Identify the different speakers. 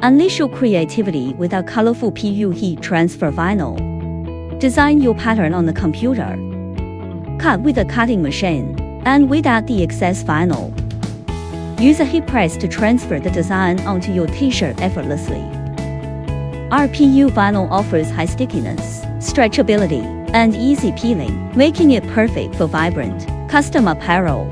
Speaker 1: Unleash your creativity with a colorful PU heat transfer vinyl. Design your pattern on the computer. Cut with a cutting machine, and without the excess vinyl. Use a heat press to transfer the design onto your t-shirt effortlessly. Our PU vinyl offers high stickiness, stretchability, and easy peeling, making it perfect for vibrant, custom apparel.